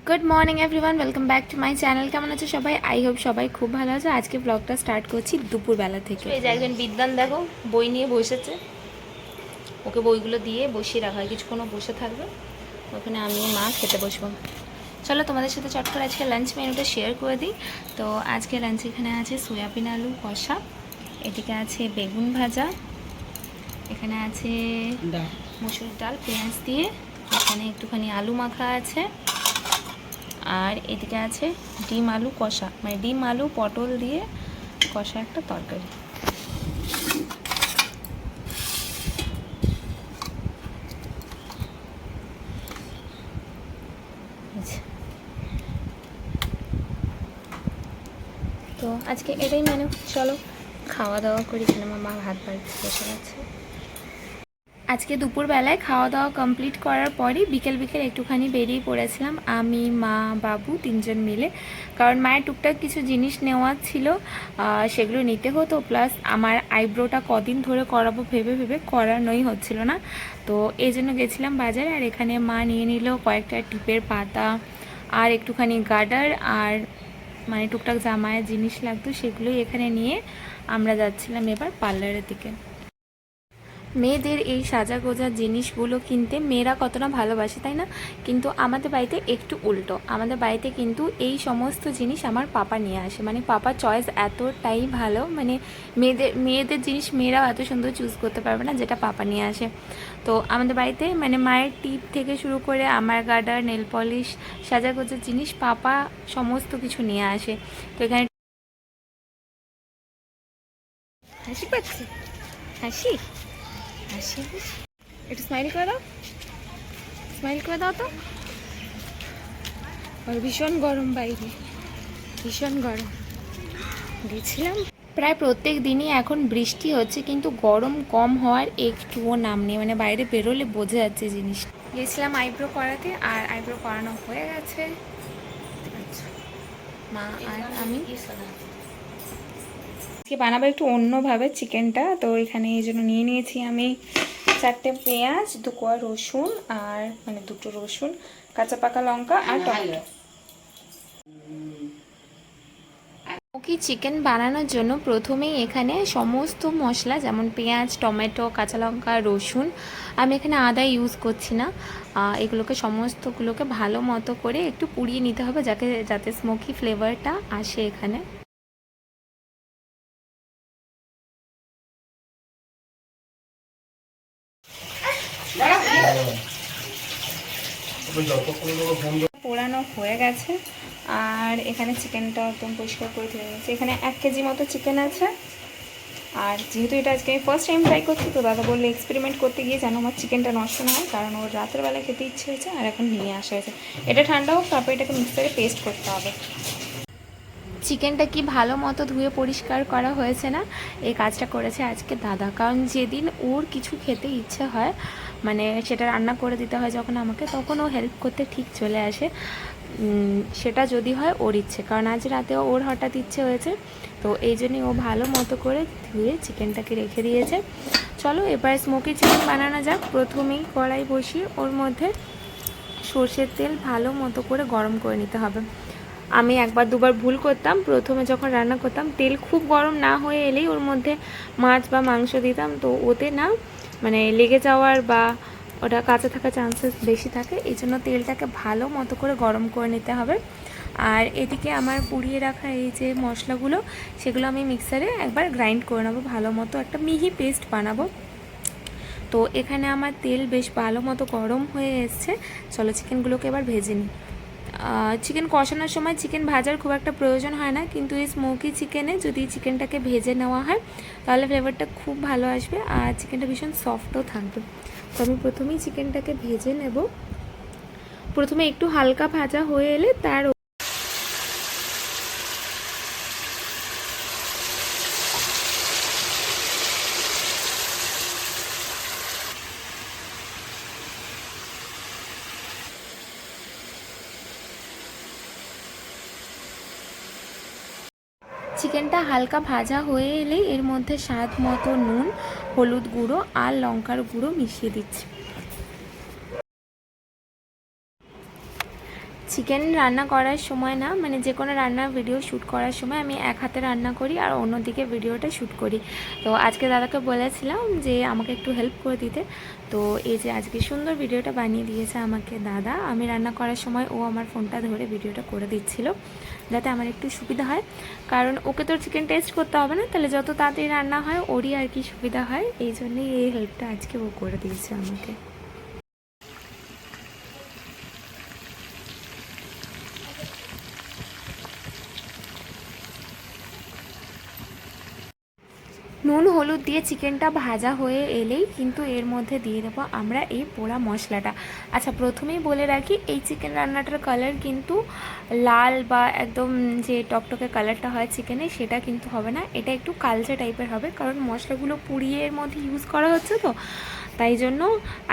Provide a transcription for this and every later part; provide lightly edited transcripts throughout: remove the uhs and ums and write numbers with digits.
Good morning everyone, welcome back to my channel. কেমন আছে সবাই? আই হোপ সবাই খুব ভালো আছে। আজকে ব্লগটা স্টার্ট করছি দুপুরবেলা থেকে। এই যে একজন বিদ্যান দেখো বই নিয়ে বসেছে, ওকে বইগুলো দিয়ে বসিয়ে রাখা হয়, কিছুক্ষণ বসে থাকবে, ওখানে আমি মা খেতে বসবো। চলো তোমাদের সাথে চট করে আজকে লাঞ্চ মেনুটা শেয়ার করে দিই। তো আজকে লাঞ্চে এখানে আছে সয়াবিন আলু কষা, এদিকে আছে বেগুন ভাজা, এখানে আছে মসুর ডাল পেঁয়াজ দিয়ে, এখানে একটুখানি আলু মাখা আছে, আর এদিকে আছে ডিম আলু কষা, মানে ডিম আলু পটল দিয়ে কষা একটা তরকারি। তো আজকে এটাই মেনু। চলো খাওয়া দাওয়া করি, এখানে আমার মা ভাত বাড়িতে বসে গেছে। আজকে দুপুরবেলায় খাওয়া দাওয়া কমপ্লিট করার পরই বিকেল একটুখানি বেরিয়ে পড়েছিলাম আমি, মা, বাবু তিনজন মিলে। কারণ মায়ের টুকটাক কিছু জিনিস নেওয়া ছিল, সেগুলো নিতে হতো। প্লাস আমার আইব্রোটা কদিন ধরে করাবো ভেবে করানোই হচ্ছিল না, তো এই জন্য গেছিলাম বাজারে। আর এখানে মা নিয়ে নিল কয়েকটা টিপের পাতা আর একটুখানি গার্ডার, আর মানে টুকটাক জামায়ের জিনিস লাগতো, সেগুলোই এখানে নিয়ে আমরা যাচ্ছিলাম এবার পার্লারের দিকে। মেয়েদের এই সাজা গোজার জিনিসগুলো কিনতে মেয়েরা কতটা ভালোবাসে, তাই না? কিন্তু আমাদের বাড়িতে একটু উল্টো। আমাদের বাড়িতে কিন্তু এই সমস্ত জিনিস আমার পাপা নিয়ে আসে, মানে পাপার চয়েস এতটাই ভালো, মানে মেয়েদের জিনিস মেয়েরাও এত সুন্দর চুজ করতে পারবে না যেটা পাপা নিয়ে আসে। তো আমাদের বাড়িতে মানে মায়ের টিপ থেকে শুরু করে আমার গার্ডার, নেল পলিশ, সাজা গোজার জিনিস পাপা সমস্ত কিছু নিয়ে আসে। তো এখানে হাসি পাচ্ছে, হাসি হাসি একটু স্মাইল করে দাও, স্মাইল করে দাও তো। আর ভীষণ গরম বাইরে, ভীষণ গরম। গেছিলাম প্রায় প্রত্যেক দিনই এখন বৃষ্টি হচ্ছে, কিন্তু গরম কম হওয়ার একটুও নাম নেই, মানে বাইরে বেরোলে বোঝা যাচ্ছে জিনিস। গেছিলাম আইব্রো করাতে, আর আইব্রো করানো হয়ে গেছে। মা আর আমি আজকে বানাবো একটু অন্যভাবে চিকেনটা। তো এখানে এই জন্য নিয়ে নিয়েছি আমি 4টে পেঁয়াজ, 2 কোয়া রসুন, আর মানে 2টো রসুন, কাঁচা পাকা লঙ্কা আর টমেটো। স্মোকি চিকেন বানানোর জন্য প্রথমেই এখানে সমস্ত মশলা, যেমন পেঁয়াজ, টমেটো, কাঁচা লঙ্কা, রসুন, আমি এখানে আদা ইউজ করছি না, এগুলোকে সমস্তগুলোকে ভালো মতো করে একটু পুড়িয়ে নিতে হবে, যাতে স্মোকি ফ্লেভারটা আসে এখানে। পোড়ানো হয়ে গেছে, আর এখানে চিকেনটা একদম পরিষ্কার করে ধুয়ে গেছে। এখানে 1 কেজি মতো চিকেন আছে। আর যেহেতু এটা আজকে আমি ফার্স্ট টাইম ট্রাই করছি, তো দাদা বললে এক্সপেরিমেন্ট করতে গিয়ে যেন আমার চিকেনটা নষ্ট না হয়, কারণ ওর রাতের বেলা খেতে ইচ্ছে হয়েছে আর এখন নিয়ে আসা হয়েছে। এটা ঠান্ডা হোক, তারপর এটাকে মিক্সারে পেস্ট করতে হবে। চিকেনটা কি ভালো মতো ধুয়ে পরিষ্কার করা হয়েছে না, এই কাজটা করেছে আজকে দাদা। কারণ যেদিন ওর কিছু খেতে ইচ্ছে হয়, মানে সেটা রান্না করে দিতে হয় যখন আমাকে, তখন ও হেল্প করতে ঠিক চলে আসে। সেটা যদি হয় ওর ইচ্ছে, কারণ আজ রাতেও ওর হঠাৎ ইচ্ছে হয়েছে, তো এই জন্যই ও ভালো মতো করে ধুয়ে চিকেনটাকে রেখে দিয়েছে। চলো এবার স্মোকি চিকেন বানানো যাক। প্রথমেই কড়াই বসিয়ে ওর মধ্যে সর্ষের তেল ভালো মতো করে গরম করে নিতে হবে। আমি একবার দুবার ভুল করতাম, প্রথমে যখন রান্না করতাম তেল খুব গরম না হয়ে এলেই ওর মধ্যে মাছ বা মাংস দিতাম, তো ওতে না মানে লেগে যাওয়ার বা ওটা কাঁচা থাকার চান্সেস বেশি থাকে, এই জন্য তেলটাকে ভালো মতো করে গরম করে নিতে হবে। আর এদিকে আমার পুড়িয়ে রাখা এই যে মশলাগুলো, সেগুলো আমি মিক্সারে একবার গ্রাইন্ড করে নেবো, ভালো মতো একটা মিহি পেস্ট বানাবো। তো এখানে আমার তেল বেশ ভালো মতো গরম হয়ে এসছে। চলো চিকেনগুলোকে এবার ভেজে নিই। চিকেন কষানোর সময় চিকেন ভাজার খুব একটা প্রয়োজন হয় না, কিন্তু এই স্মোকি চিকেনে যদি চিকেনটাকে ভেজে নেওয়া হয় তাহলে ফ্লেভারটা খুব ভালো আসবে, আর চিকেনটা ভীষণ সফটও থাকবে। তো আমি প্রথমেই চিকেনটাকে ভেজে নেব। প্রথমে একটু হালকা ভাজা হয়ে এলে তার চিকেনটা হালকা ভাজা হয়ে এলেই এর মধ্যে স্বাদ মতো নুন, হলুদ গুঁড়ো আর লঙ্কার গুঁড়ো মিশিয়ে দিচ্ছি। চিকেন রান্না করার সময় না, মানে যে কোনো রান্নার ভিডিও শ্যুট করার সময় আমি এক হাতে রান্না করি আর অন্যদিকে ভিডিওটা শ্যুট করি। তো আজকে দাদাকে বলেছিলাম যে আমাকে একটু হেল্প করে দিতে। তো এই যে আজকে সুন্দর ভিডিওটা বানিয়ে দিয়েছে আমাকে দাদা। আমি রান্না করার সময় ও আমার ফোনটা ধরে ভিডিওটা করে দিচ্ছিল, যাতে আমার একটু সুবিধা হয়, কারণ ওকে তো চিকেন টেস্ট করতে হবে না, তাহলে যত তাড়াতাড়ি রান্না হয় ওরই আর কি সুবিধা হয়। এই জন্যই এই হেল্পটা আজকে ও করে দিয়েছে আমাকে। নুন হলুদ দিয়ে চিকেনটা ভাজা হয়ে এলেই কিন্তু এর মধ্যে দিয়ে দেবো আমরা এই পোড়া মশলাটা। আচ্ছা, প্রথমেই বলে রাখি, এই চিকেন রান্নাটার কালার কিন্তু লাল বা একদম যে টকটকে কালারটা হয় চিকেনে, সেটা কিন্তু হবে না। এটা একটু কালচে টাইপের হবে, কারণ মশলাগুলো পুড়িয়ে এর মধ্যে ইউজ করা হচ্ছে তো, তাই জন্য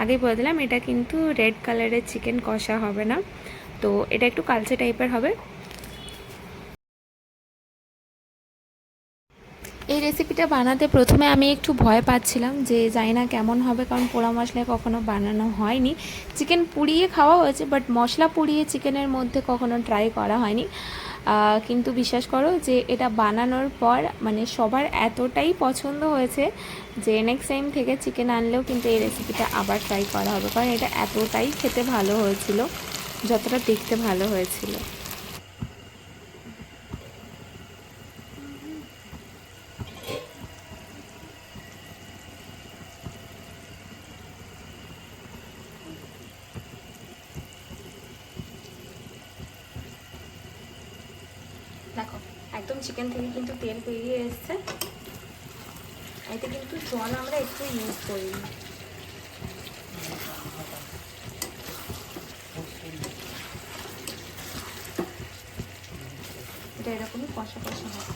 আগে বলে দিলাম এটা কিন্তু রেড কালারের চিকেন কষা হবে না, তো এটা একটু কালচে টাইপের হবে। এই রেসিপিটা বানাতে প্রথমে আমি একটু ভয় পাচ্ছিলাম যে জানি না কেমন হবে, কারণ পোড়া মশলায় কখনো বানানো হয়নি। চিকেন পুড়িয়ে খাওয়া হয়েছে, বাট মশলা পুড়িয়ে চিকেনের মধ্যে কখনো ট্রাই করা হয়নি। কিন্তু বিশ্বাস করো যে এটা বানানোর পর মানে সবার এতটাই পছন্দ হয়েছে যে নেক্সট টাইম থেকে চিকেন আনলেও কিন্তু এই রেসিপিটা আবার ট্রাই করা হবে, কারণ এটা এতটাই খেতে ভালো হয়েছিল যতটা দেখতে ভালো হয়েছিল। দেখো, একদম চিকেন থেকে কিন্তু তেল বেরিয়ে এসছে। এতে কিন্তু জল আমরা একটু ইউজ করি না। এটা এরকমই কষা কষা হয়।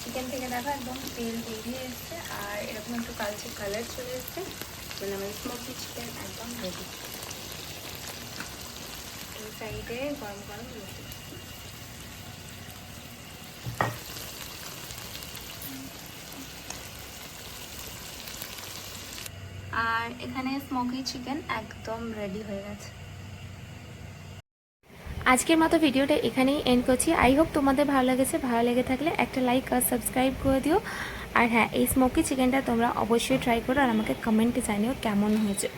চিকেন থেকে দেখো একদম তেল বেরিয়ে এসছে আর এরকম একটু কালচে কালার চলে এসছে, মানে আমার স্মোকি চিকেন একদম রেডি। এই সাইডে গরম গরম রুটি। আর এখানে স্মোকি চিকেন একদম রেডি হয়ে গেছে। আজকের মতো ভিডিওটা এখানেই এন্ড করছি। আই হোপ তোমাদের ভালো লেগেছে। ভালো লেগে থাকলে একটা লাইক আর সাবস্ক্রাইব করে দিও। আর হ্যাঁ, এই স্মোকি চিকেনটা তোমরা অবশ্যই ট্রাই করো আর আমাকে কমেন্টে জানিও কেমন হয়েছে।